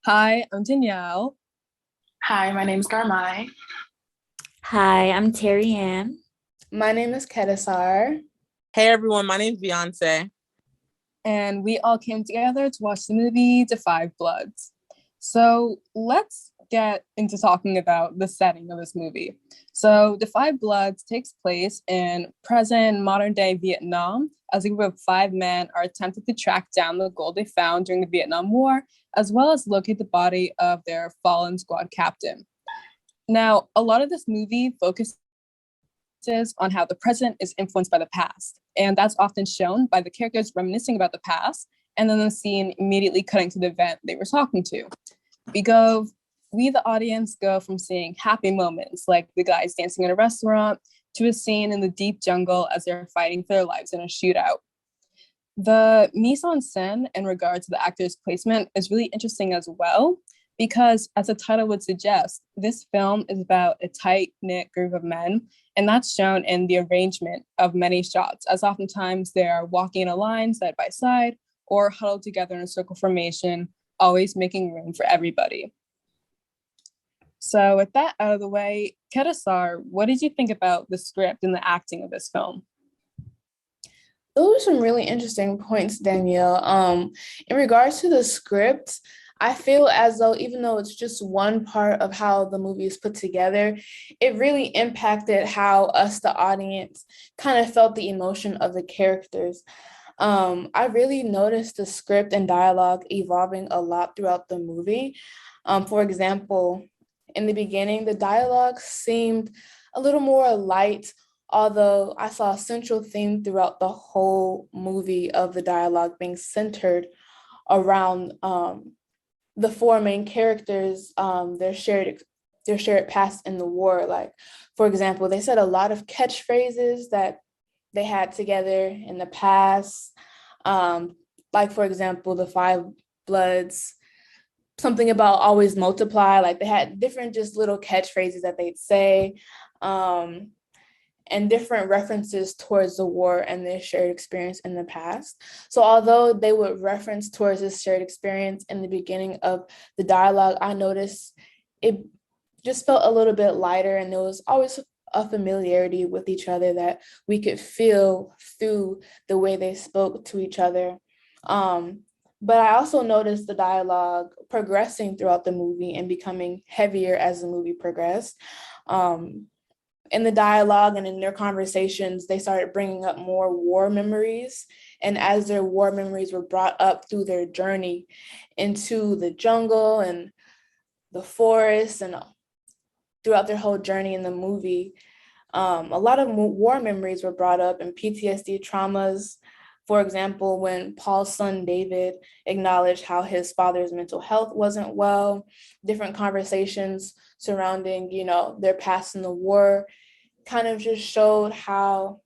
Hi, I'm Danielle. Hi, my name's Garmai. Hi, I'm Terry Ann. My name is Kedasar. Hey everyone, my name's Beyonce. And we all came together to watch the movie *The Five Bloods*. So let's get into talking about the setting of this movie. So *The Five Bloods* takes place in present modern day Vietnam as a group of five men are attempting to track down the gold they found during the Vietnam War, as well as locate the body of their fallen squad captain. Now, a lot of this movie focuses on how the present is influenced by the past. And that's often shown by the characters reminiscing about the past and then the scene immediately cutting to the event they were talking to. We go, we, the audience, go from seeing happy moments like the guys dancing in a restaurant to a scene in the deep jungle as they're fighting for their lives in a shootout. The mise en scène in regard to the actor's placement is really interesting as well, because as the title would suggest, this film is about a tight knit group of men, and that's shown in the arrangement of many shots, as oftentimes they are walking in a line side by side or huddled together in a circle formation, always making room for everybody. So, with that out of the way, Kedasar, what did you think about the script and the acting of this film? Those are some really interesting points, Danielle. In regards to the script, I feel as though even though it's just one part of how the movie is put together, it really impacted how us, the audience, kind of felt the emotion of the characters. I really noticed the script and dialogue evolving a lot throughout the movie. For example, in the beginning, the dialogue seemed a little more light, although I saw a central theme throughout the whole movie of the dialogue being centered around the four main characters, their shared past in the war. Like, for example, they said a lot of catchphrases that they had together in the past. Like, for example, the Five Bloods, something about always multiply. Like, they had different just little catchphrases that they'd say. And different references towards the war and their shared experience in the past. So although they would reference towards this shared experience in the beginning of the dialogue, I noticed it just felt a little bit lighter, and there was always a familiarity with each other that we could feel through the way they spoke to each other. But I also noticed the dialogue progressing throughout the movie and becoming heavier as the movie progressed. In the dialogue and in their conversations, they started bringing up more war memories. And as their war memories were brought up through their journey into the jungle and the forest and throughout their whole journey in the movie, a lot of war memories were brought up and PTSD traumas. For example, when Paul's son David acknowledged how his father's mental health wasn't well, different conversations surrounding, their past in the war kind of just showed how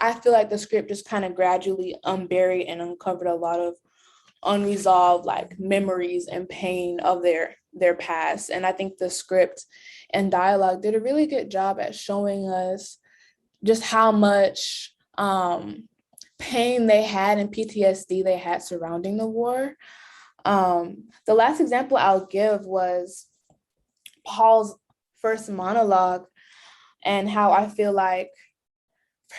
I feel like the script just kind of gradually unburied and uncovered a lot of unresolved like memories and pain of their past. And I think the script and dialogue did a really good job at showing us just how much pain they had and PTSD they had surrounding the war. The last example I'll give was Paul's first monologue, and how I feel like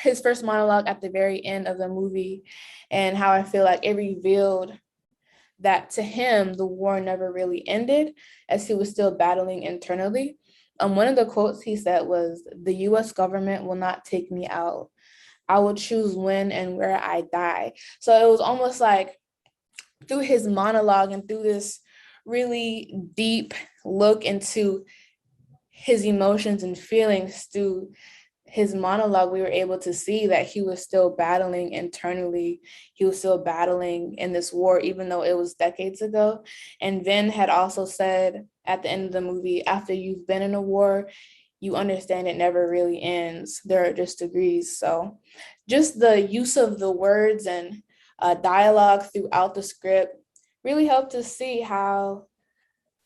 his first monologue at the very end of the movie, and how I feel like it revealed that to him, the war never really ended, as he was still battling internally. One of the quotes he said was, "The US government will not take me out. I will choose when and where I die." So it was almost like through his monologue and through this really deep look into his emotions and feelings through his monologue, we were able to see that he was still battling internally. He was still battling in this war, even though it was decades ago. And Vin had also said at the end of the movie, after you've been in a war, you understand it never really ends. There are just degrees. So just the use of the words and dialogue throughout the script really helped us see how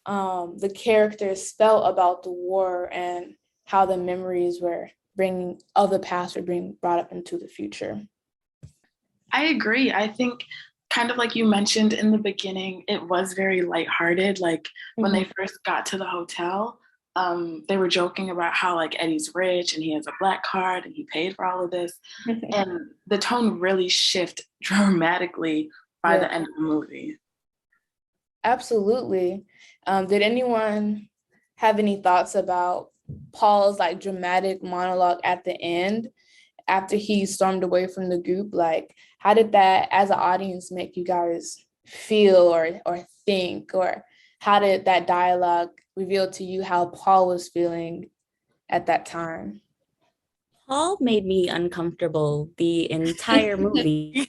the characters felt about the war and how the memories were bringing of the past were being brought up into the future. I agree. I think kind of like you mentioned in the beginning, it was very lighthearted. Like when they first got to the hotel, they were joking about how like Eddie's rich and he has a black card and he paid for all of this. And the tone really shifted dramatically by the end of the movie. Absolutely. Did anyone have any thoughts about Paul's like dramatic monologue at the end after he stormed away from the group? Like, how did that as an audience make you guys feel or think, or how did that dialogue reveal to you how Paul was feeling at that time? Paul made me uncomfortable the entire movie.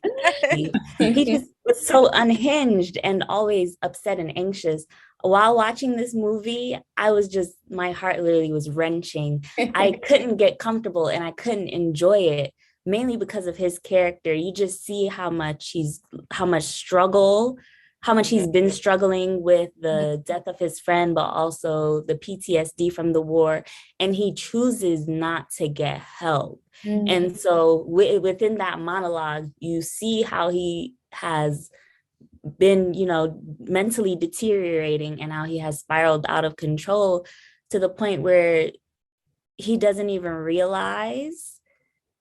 He just was so unhinged and always upset and anxious. While watching this movie, my heart literally was wrenching. I couldn't get comfortable and I couldn't enjoy it, mainly because of his character. You just see how much he's been struggling with the death of his friend, but also the PTSD from the war. And he chooses not to get help. And so within that monologue, you see how he has been, mentally deteriorating and how he has spiraled out of control to the point where he doesn't even realize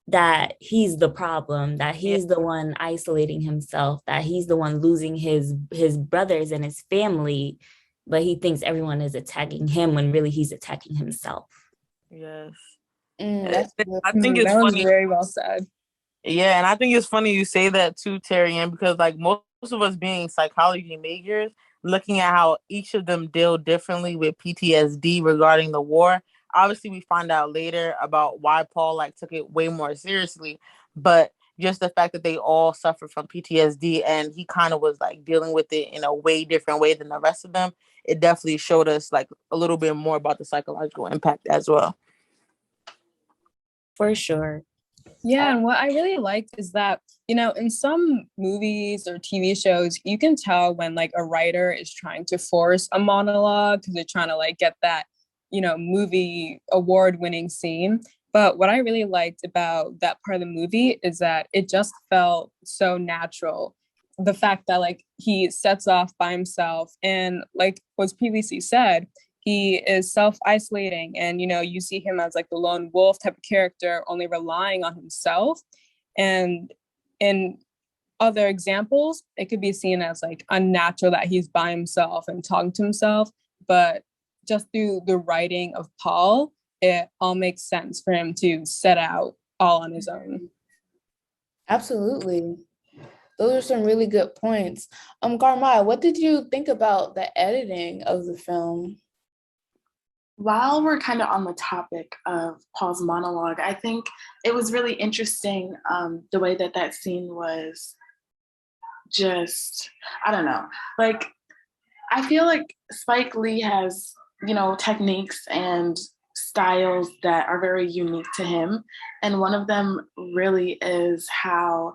that he's the problem, that he's the one isolating himself, that he's the one losing his brothers and his family, but he thinks everyone is attacking him when really he's attacking himself. Yes. I think it's funny. Was very well said. Yeah, and I think it's funny you say that too, Terry Ann, because like most of us being psychology majors, looking at how each of them deal differently with PTSD regarding the war. Obviously, we find out later about why Paul like took it way more seriously, but just the fact that they all suffer from PTSD and he kind of was like dealing with it in a way different way than the rest of them, it definitely showed us like a little bit more about the psychological impact as well. For sure. Yeah, and what I really liked is that, in some movies or TV shows, you can tell when like a writer is trying to force a monologue because they're trying to like get that, movie award-winning scene. But what I really liked about that part of the movie is that it just felt so natural. The fact that like he sets off by himself and like was previously said, he is self-isolating and you see him as like the lone wolf type of character, only relying on himself. And in other examples, it could be seen as like unnatural that he's by himself and talking to himself, but just through the writing of Paul, it all makes sense for him to set out all on his own. Absolutely. Those are some really good points. Garmai, what did you think about the editing of the film? While we're kind of on the topic of Paul's monologue, I think it was really interesting the way that scene was just, I don't know. Like, I feel like Spike Lee has, techniques and styles that are very unique to him. And one of them really is how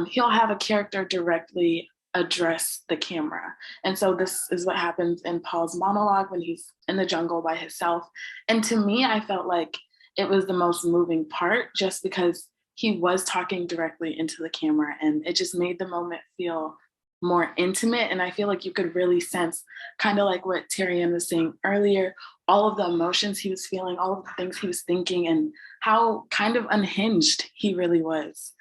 he'll have a character directly address the camera. And so this is what happens in Paul's monologue when he's in the jungle by himself. And to me, I felt like it was the most moving part just because he was talking directly into the camera and it just made the moment feel more intimate. And I feel like you could really sense, kind of like what Terry Ann was saying earlier, all of the emotions he was feeling, all of the things he was thinking, and how kind of unhinged he really was.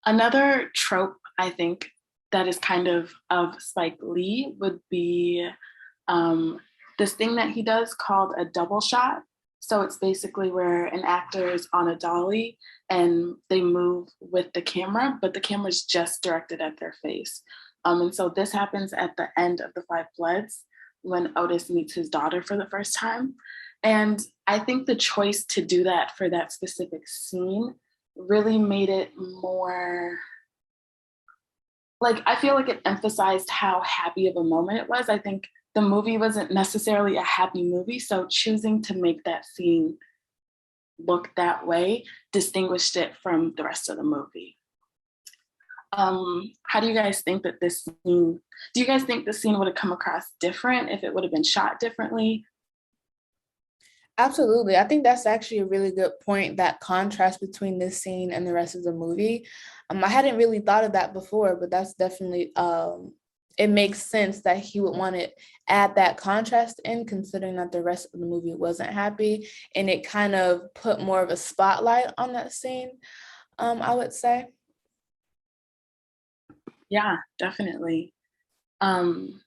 Another trope, I think, that is kind of Spike Lee would be this thing that he does called a double shot. So it's basically where an actor is on a dolly and they move with the camera, but the camera is just directed at their face. And so this happens at the end of The Five Bloods when Otis meets his daughter for the first time. And I think the choice to do that for that specific scene really made it more, like, I feel like it emphasized how happy of a moment it was. I think the movie wasn't necessarily a happy movie, so choosing to make that scene look that way distinguished it from the rest of the movie. How do you guys think that this scene, do you guys think the scene would have come across different if it would have been shot differently? Absolutely. I think that's actually a really good point, that contrast between this scene and the rest of the movie. I hadn't really thought of that before, but that's definitely it makes sense that he would want to add that contrast in, considering that the rest of the movie wasn't happy, and it kind of put more of a spotlight on that scene, I would say. Yeah, definitely. Um,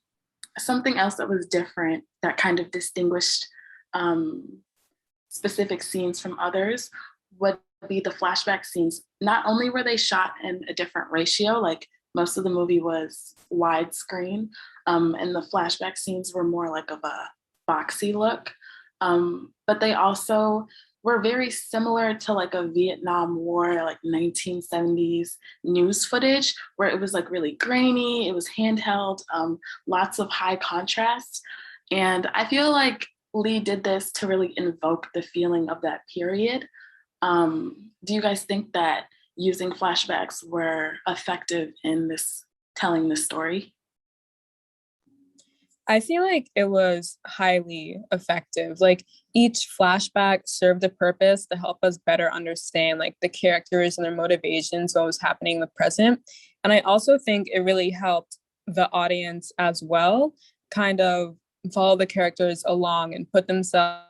Something else that was different that kind of distinguished um, specific scenes from others would be the flashback scenes. Not only were they shot in a different ratio, like most of the movie was widescreen, and the flashback scenes were more like of a boxy look, but they also were very similar to like a Vietnam War, like 1970s news footage, where it was like really grainy, it was handheld, lots of high contrast. And I feel like Lee did this to really invoke the feeling of that period. Do you guys think that using flashbacks were effective in this telling the story? I feel like it was highly effective. Like each flashback served a purpose to help us better understand like the characters and their motivations, what was happening in the present. And I also think it really helped the audience as well kind of follow the characters along and put themselves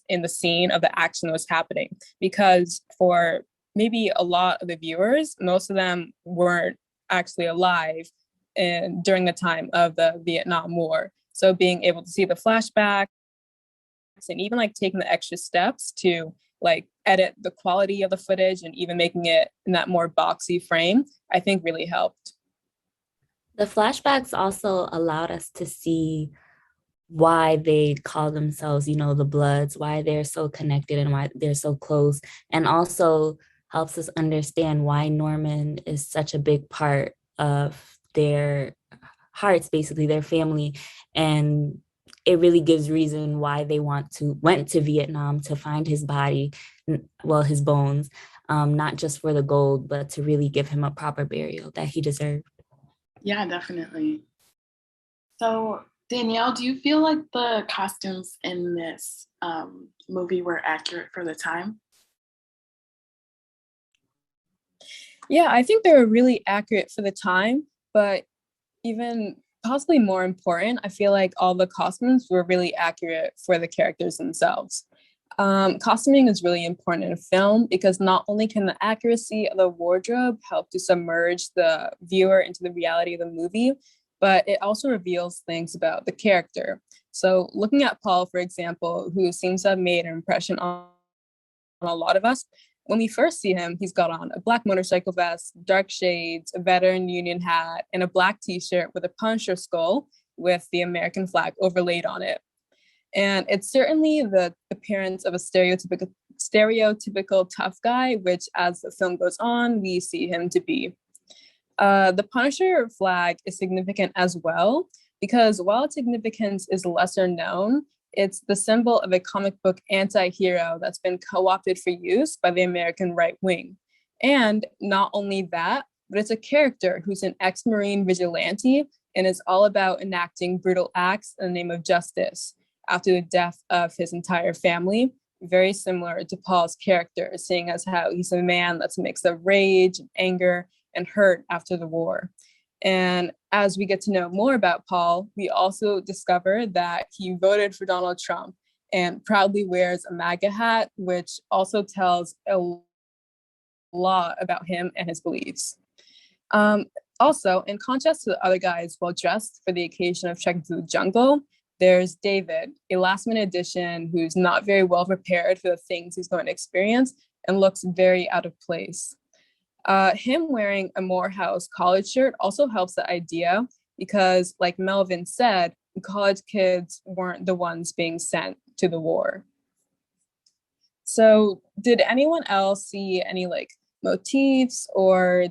in the scene of the action that was happening. Because for maybe a lot of the viewers, most of them weren't actually alive during the time of the Vietnam War. So being able to see the flashbacks and even like taking the extra steps to like edit the quality of the footage and even making it in that more boxy frame, I think really helped. The flashbacks also allowed us to see why they call themselves, the Bloods, why they're so connected and why they're so close, and also helps us understand why Norman is such a big part of their hearts, basically their family. And it really gives reason why they went to Vietnam to find his body, well, his bones, not just for the gold, but to really give him a proper burial that he deserved. Yeah, definitely. So, Danielle, do you feel like the costumes in this movie were accurate for the time? Yeah, I think they were really accurate for the time, but even possibly more important, I feel like all the costumes were really accurate for the characters themselves. Costuming is really important in a film because not only can the accuracy of the wardrobe help to submerge the viewer into the reality of the movie, but it also reveals things about the character. So, looking at Paul, for example, who seems to have made an impression on a lot of us, when we first see him, he's got on a black motorcycle vest, dark shades, a veteran Union hat, and a black t-shirt with a Punisher skull with the American flag overlaid on it. And it's certainly the appearance of a stereotypical tough guy, which as the film goes on, we see him to be. The Punisher flag is significant as well, because while its significance is lesser known, it's the symbol of a comic book anti-hero that's been co-opted for use by the American right wing. And not only that, but it's a character who's an ex-Marine vigilante and is all about enacting brutal acts in the name of justice after the death of his entire family. Very similar to Paul's character, seeing as how he's a man that's a mix of rage and anger and hurt after the war. And as we get to know more about Paul, we also discover that he voted for Donald Trump and proudly wears a MAGA hat, which also tells a lot about him and his beliefs. Also, in contrast to the other guys well dressed for the occasion of trekking through the jungle, there's David, a last minute addition who's not very well prepared for the things he's going to experience and looks very out of place. Him wearing a Morehouse college shirt also helps the idea because, like Melvin said, college kids weren't the ones being sent to the war. So, did anyone else see any like motifs or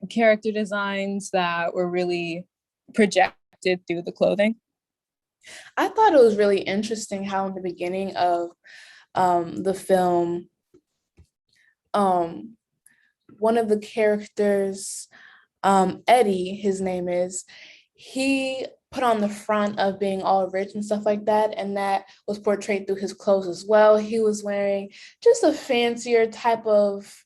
character designs that were really projected through the clothing? I thought it was really interesting how in the beginning of the film, one of the characters, Eddie, his name is, he put on the front of being all rich and stuff like that. And that was portrayed through his clothes as well. He was wearing just a fancier type of,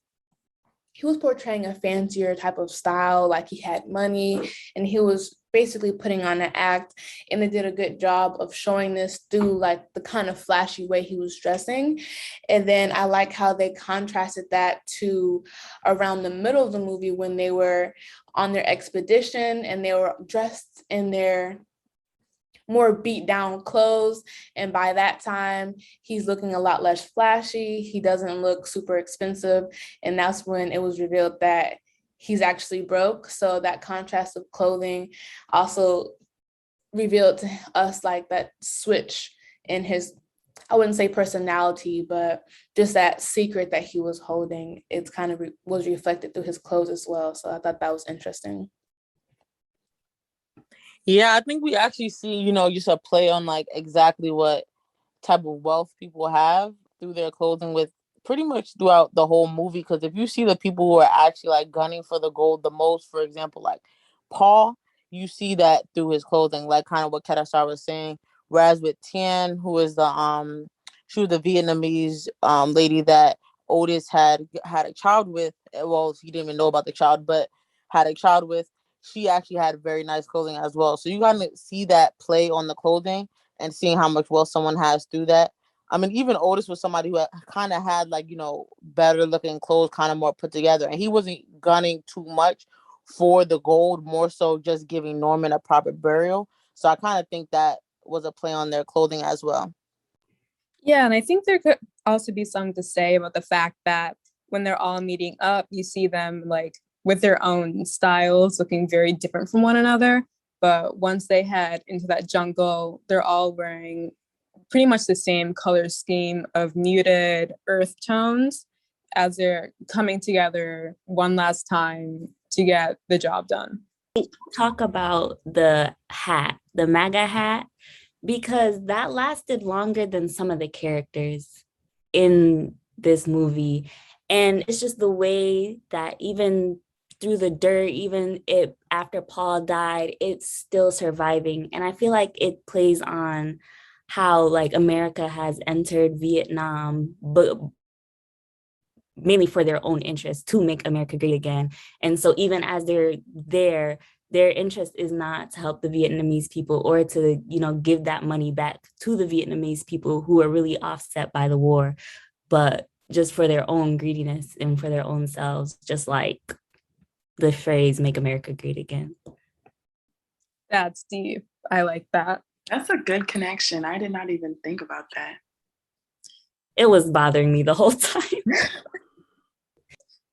he was portraying a fancier type of style, like he had money and he was basically putting on an act, and they did a good job of showing this through like the kind of flashy way he was dressing. And then I like how they contrasted that to around the middle of the movie when they were on their expedition and they were dressed in their more beat down clothes, and by that time he's looking a lot less flashy, he doesn't look super expensive, and that's when it was revealed that he's actually broke. So that contrast of clothing also revealed to us like that switch in his, I wouldn't say personality, but just that secret that he was holding. It's kind of was reflected through his clothes as well. So I thought that was interesting. Yeah, I think we actually see, you know, just a play on like exactly what type of wealth people have through their clothing with pretty much throughout the whole movie. Because if you see the people who are actually like gunning for the gold the most, for example, like Paul, you see that through his clothing, like kind of what Kedasar was saying. Whereas with Tien, who is the she was the Vietnamese lady that Otis had a child with. Well, he didn't even know about the child, but had a child with. She actually had very nice clothing as well. So you kind of see that play on the clothing and seeing how much wealth someone has through that. I mean, even Otis was somebody who kind of had like, you know, better looking clothes, kind of more put together. And he wasn't gunning too much for the gold, more so just giving Norman a proper burial. So I kind of think that was a play on their clothing as well. Yeah, and I think there could also be something to say about the fact that when they're all meeting up, you see them like with their own styles looking very different from one another. But once they head into that jungle, they're all wearing pretty much the same color scheme of muted earth tones as they're coming together one last time to get the job done. Talk about the hat, the MAGA hat, because that lasted longer than some of the characters in this movie. And it's just the way that even through the dirt, even it after Paul died, it's still surviving. And I feel like it plays on how like America has entered Vietnam, but mainly for their own interests to make America great again. And so even as they're there, their interest is not to help the Vietnamese people or to, you know, give that money back to the Vietnamese people who are really offset by the war, but just for their own greediness and for their own selves, just like the phrase, make America great again. That's deep. I like that. That's a good connection. I did not even think about that. It was bothering me the whole time.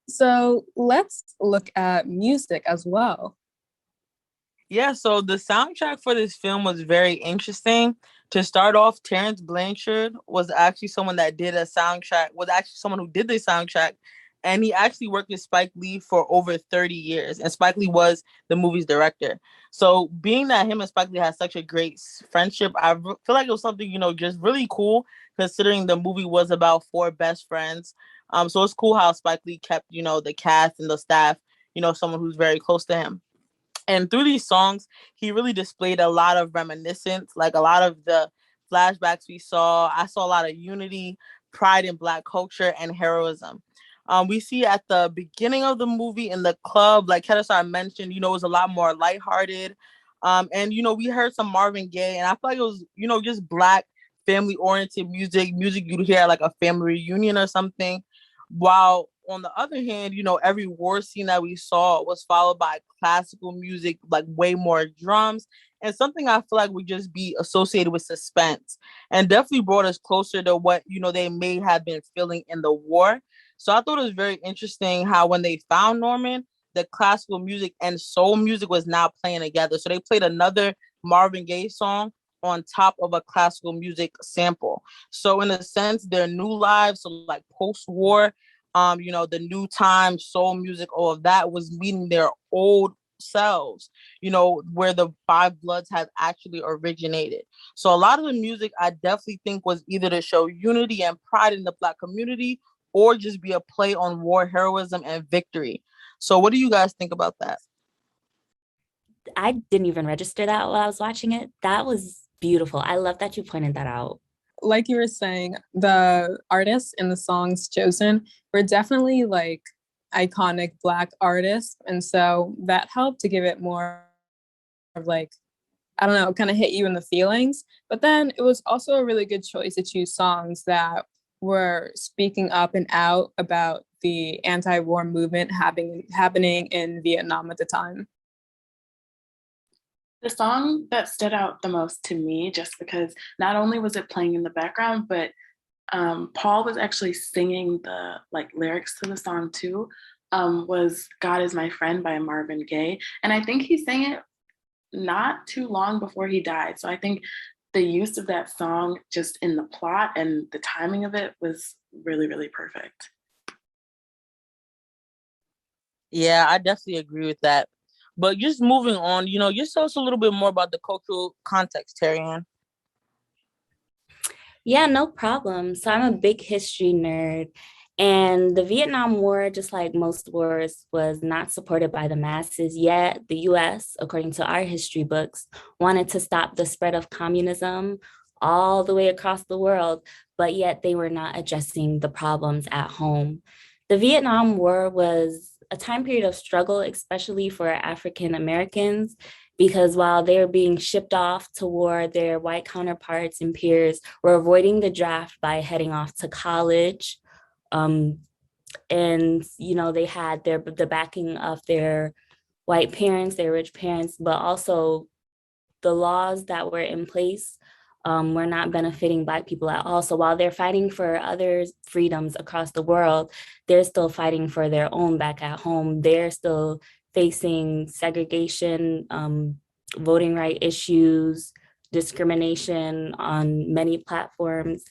So let's look at music as well. Yeah, so the soundtrack for this film was very interesting. To start off, Terrence Blanchard was actually someone that did a soundtrack, was actually someone who did the soundtrack. And he actually worked with Spike Lee for over 30 years. And Spike Lee was the movie's director. So being that him and Spike Lee had such a great friendship, I feel like it was something, you know, just really cool, considering the movie was about four best friends. So it's cool how Spike Lee kept, you know, the cast and the staff, you know, someone who's very close to him. And through these songs, he really displayed a lot of reminiscence, like a lot of the flashbacks we saw. I saw a lot of unity, pride in Black culture, and heroism. We see at the beginning of the movie in the club, like Kedasar mentioned, you know, it was a lot more lighthearted. And, you know, we heard some Marvin Gaye, and I feel like it was, you know, just Black family-oriented music you'd hear at like a family reunion or something. While on the other hand, you know, every war scene that we saw was followed by classical music, like way more drums, and something I feel like would just be associated with suspense and definitely brought us closer to what, you know, they may have been feeling in the war. So I thought it was very interesting how when they found Norman, the classical music and soul music was now playing together. So they played another Marvin Gaye song on top of a classical music sample. So in a sense, their new lives, so like post-war, you know, the new time, soul music, all of that was meeting their old selves, you know, where the Five Bloods had actually originated. So a lot of the music I definitely think was either to show unity and pride in the Black community or just be a play on war heroism and victory. So what do you guys think about that? I didn't even register that while I was watching it. That was beautiful. I love that you pointed that out. Like you were saying, the artists in the songs chosen were definitely like iconic Black artists. And so that helped to give it more of like, I don't know, kind of hit you in the feelings. But then it was also a really good choice to choose songs that were speaking up and out about the anti-war movement happening in Vietnam at the time. The song that stood out the most to me, just because not only was it playing in the background, but Paul was actually singing the like lyrics to the song too, was "God Is My Friend" by Marvin Gaye, and I think he sang it not too long before he died. So I think the use of that song just in the plot and the timing of it was really, really perfect. Yeah, I definitely agree with that. But just moving on, just tell us a little bit more about the cultural context, Terry. Yeah, no problem. So I'm a big history nerd. And the Vietnam War, just like most wars, was not supported by the masses. Yet the US, according to our history books, wanted to stop the spread of communism all the way across the world, but yet they were not addressing the problems at home. The Vietnam War was a time period of struggle, especially for African Americans, because while they were being shipped off to war, their white counterparts and peers were avoiding the draft by heading off to college. Um, and they had the backing of their white parents, their rich parents, but also the laws that were in place were not benefiting Black people at all. So while they're fighting for other freedoms across the world, they're still fighting for their own back at home. They're still facing segregation, voting right issues, discrimination on many platforms.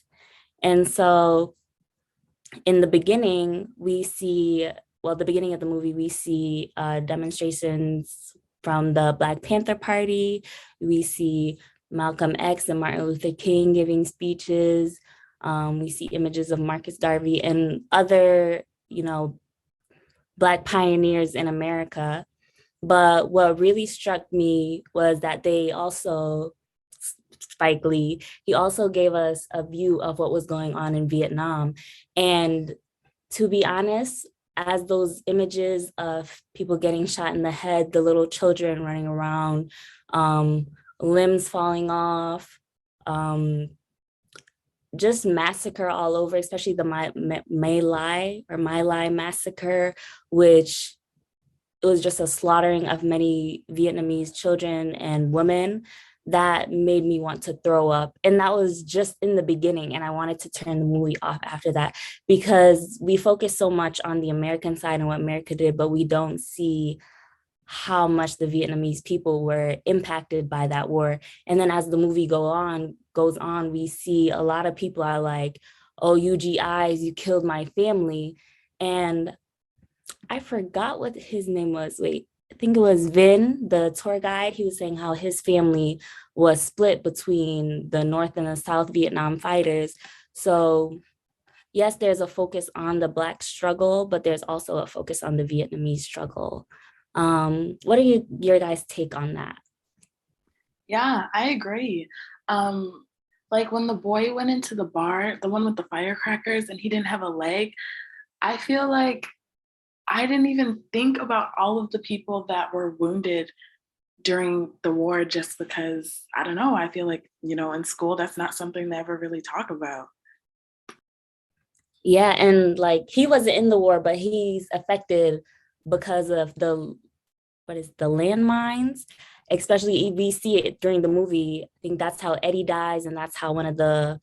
And so in the beginning, the beginning of the movie, we see demonstrations from the Black Panther Party. We see Malcolm X and Martin Luther King giving speeches. We see images of Marcus Garvey and other, Black pioneers in America. But what really struck me was that Spike Lee, he also gave us a view of what was going on in Vietnam. And to be honest, as those images of people getting shot in the head, the little children running around, limbs falling off, just massacre all over, especially the My Lai massacre, which it was just a slaughtering of many Vietnamese children and women that made me want to throw up. And that was just in the beginning. And I wanted to turn the movie off after that because we focus so much on the American side and what America did, but we don't see how much the Vietnamese people were impacted by that war. And then as the movie goes on, we see a lot of people are like, oh, UGIs, you killed my family. And I forgot what his name was. Wait, I think it was Vin, the tour guide. He was saying how his family was split between the North and the South Vietnam fighters. So yes, there's a focus on the Black struggle, but there's also a focus on the Vietnamese struggle. What are your guys' take on that? Yeah, I agree. Like when the boy went into the bar, the one with the firecrackers, and he didn't have a leg, I feel like I didn't even think about all of the people that were wounded during the war just because, I don't know, I feel like, in school, that's not something they ever really talk about. Yeah, and like he wasn't in the war, but he's affected because of the landmines, especially we see it during the movie. I think that's how Eddie dies, and that's how one of the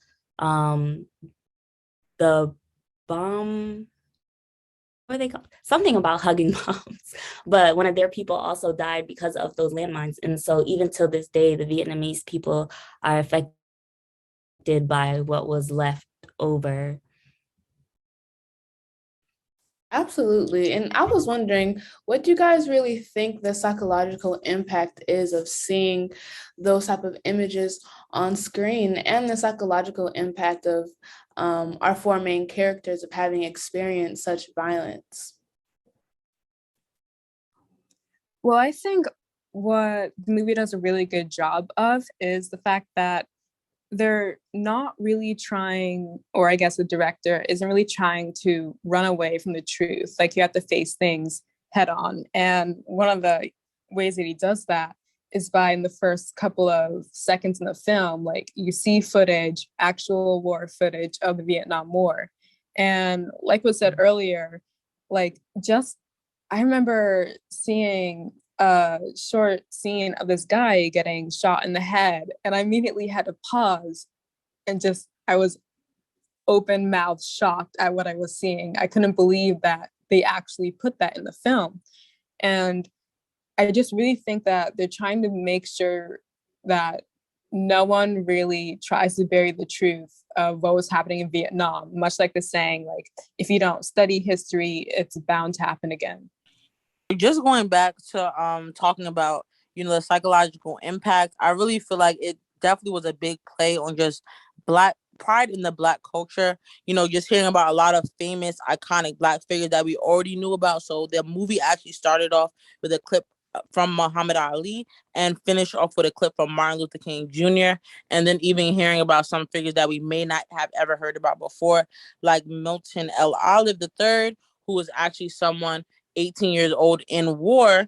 bomb, what are they called? Something about hugging bombs. But one of their people also died because of those landmines. And so even till this day, the Vietnamese people are affected by what was left over. Absolutely. And I was wondering, what do you guys really think the psychological impact is of seeing those type of images on screen and the psychological impact of our four main characters of having experienced such violence? Well, I think what the movie does a really good job of is the fact that they're not really trying, or I guess the director isn't really trying to run away from the truth. Like, you have to face things head on. And one of the ways that he does that is by, in the first couple of seconds in the film, like, you see footage, actual war footage of the Vietnam War. And like was said earlier, like, just I remember seeing a short scene of this guy getting shot in the head, and I immediately had to pause and just, I was open mouthed shocked at what I was seeing. I couldn't believe that they actually put that in the film. And I just really think that they're trying to make sure that no one really tries to bury the truth of what was happening in Vietnam, much like the saying, like, if you don't study history, it's bound to happen again. Just going back to talking about, the psychological impact, I really feel like it definitely was a big play on just black pride in the black culture. Just hearing about a lot of famous iconic black figures that we already knew about. So the movie actually started off with a clip from Muhammad Ali and finished off with a clip from Martin Luther King Jr. And then even hearing about some figures that we may not have ever heard about before, like Milton L. Olive III, who was actually someone 18 years old in war,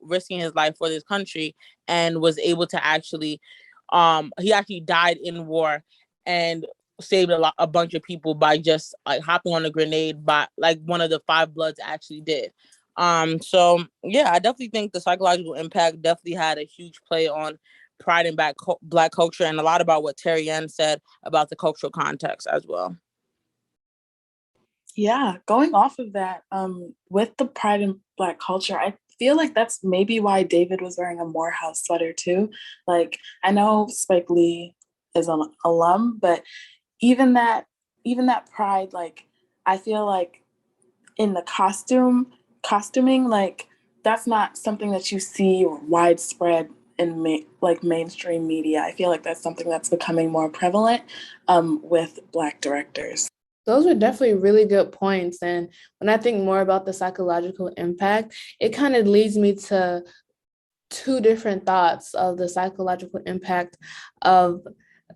risking his life for this country, and was able to actually, he actually died in war and saved a bunch of people by just like hopping on a grenade, by like one of the Five Bloods actually did. So yeah, I definitely think the psychological impact definitely had a huge play on pride in black culture, and a lot about what Terry Ann said about the cultural context as well. Yeah, going off of that, with the pride in black culture, I feel like that's maybe why David was wearing a Morehouse sweater too. Like, I know Spike Lee is an alum, but even that pride, like, I feel like in the costuming, like, that's not something that you see widespread in mainstream media. I feel like that's something that's becoming more prevalent with Black directors. Those are definitely really good points. And when I think more about the psychological impact, it kind of leads me to two different thoughts of the psychological impact of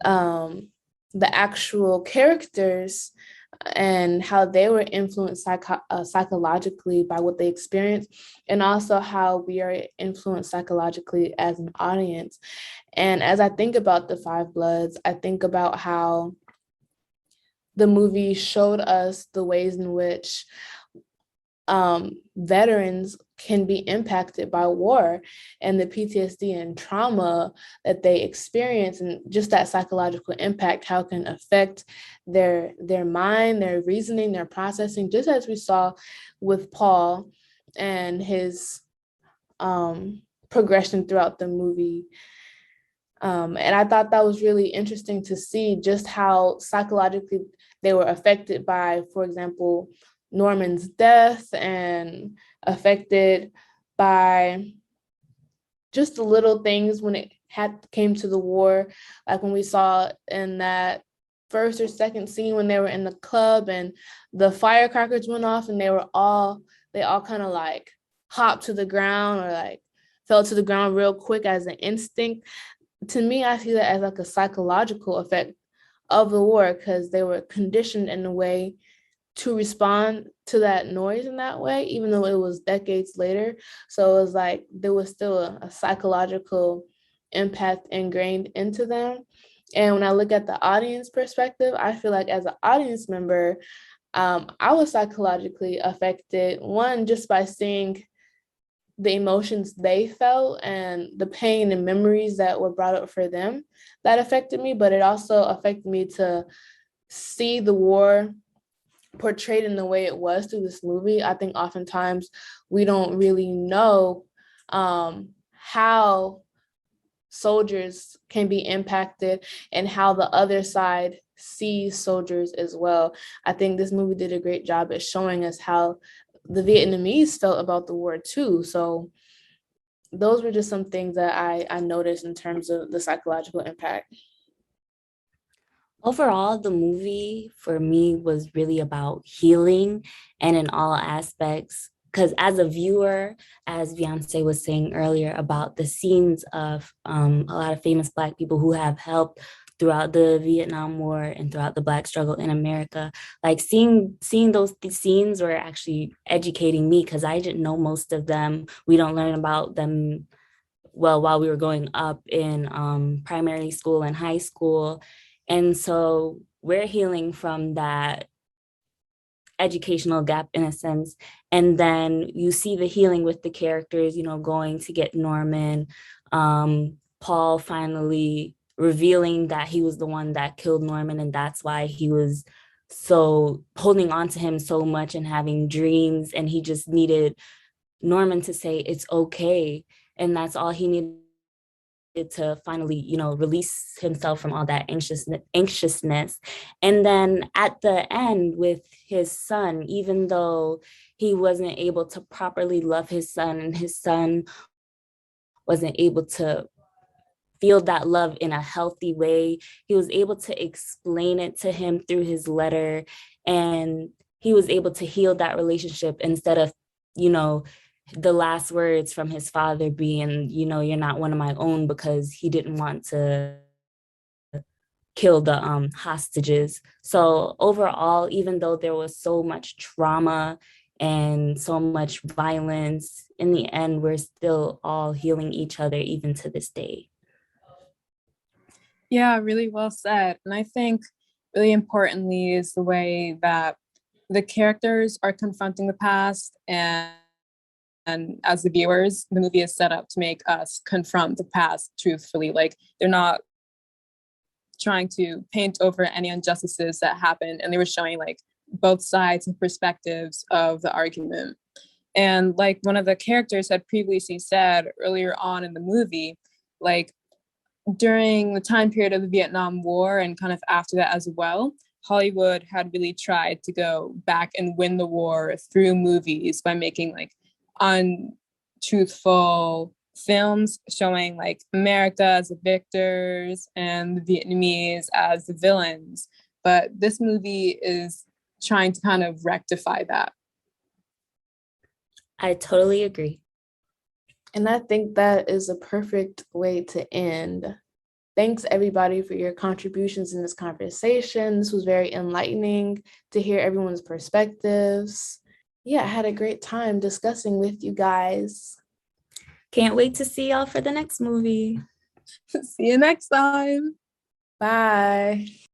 the actual characters and how they were influenced psychologically by what they experienced, and also how we are influenced psychologically as an audience. And as I think about the Five Bloods, I think about how the movie showed us the ways in which veterans can be impacted by war and the PTSD and trauma that they experience, and just that psychological impact, how it can affect their mind, their reasoning, their processing, just as we saw with Paul and his progression throughout the movie. And I thought that was really interesting to see just how psychologically they were affected by, for example, Norman's death, and affected by just the little things when it came to the war, like when we saw in that first or second scene when they were in the club and the firecrackers went off, and they all kind of like hopped to the ground, or like fell to the ground real quick as an instinct. To me, I see that as like a psychological effect of the war, because they were conditioned in a way to respond to that noise in that way, even though it was decades later. So it was like there was still a psychological impact ingrained into them. And when I look at the audience perspective, I feel like as an audience member, I was psychologically affected, one, just by seeing the emotions they felt and the pain and memories that were brought up for them. That affected me, but it also affected me to see the war portrayed in the way it was through this movie. I think oftentimes we don't really know how soldiers can be impacted and how the other side sees soldiers as well. I think this movie did a great job at showing us how the Vietnamese felt about the war too. So those were just some things that I noticed in terms of the psychological impact. Overall, the movie for me was really about healing, and in all aspects, because as a viewer, as Beyonce was saying earlier about the scenes of a lot of famous Black people who have helped throughout the Vietnam War and throughout the Black struggle in America, like seeing those scenes were actually educating me because I didn't know most of them. We don't learn about them well while we were growing up in primary school and high school. And so we're healing from that educational gap in a sense. And then you see the healing with the characters, you know, going to get Norman, Paul finally revealing that he was the one that killed Norman, and that's why he was so holding on to him so much and having dreams, and he just needed Norman to say it's okay, and that's all he needed to finally, you know, release himself from all that anxiousness. And then at the end with his son, even though he wasn't able to properly love his son and his son wasn't able to feel that love in a healthy way, he was able to explain it to him through his letter, and he was able to heal that relationship instead of, you know, the last words from his father being, you know, you're not one of my own, because he didn't want to kill the hostages. So overall, even though there was so much trauma and so much violence, in the end, we're still all healing each other even to this day. Yeah, really well said. And I think really importantly is the way that the characters are confronting the past, and as the viewers, the movie is set up to make us confront the past truthfully. Like, they're not trying to paint over any injustices that happened, and they were showing like both sides and perspectives of the argument. And like one of the characters had previously said earlier on in the movie, like during the time period of the Vietnam War and kind of after that as well, Hollywood had really tried to go back and win the war through movies by making like untruthful films showing like America as the victors and the Vietnamese as the villains. But this movie is trying to kind of rectify that. I totally agree. And I think that is a perfect way to end. Thanks everybody for your contributions in this conversation. This was very enlightening to hear everyone's perspectives. Yeah, I had a great time discussing with you guys. Can't wait to see y'all for the next movie. See you next time. Bye.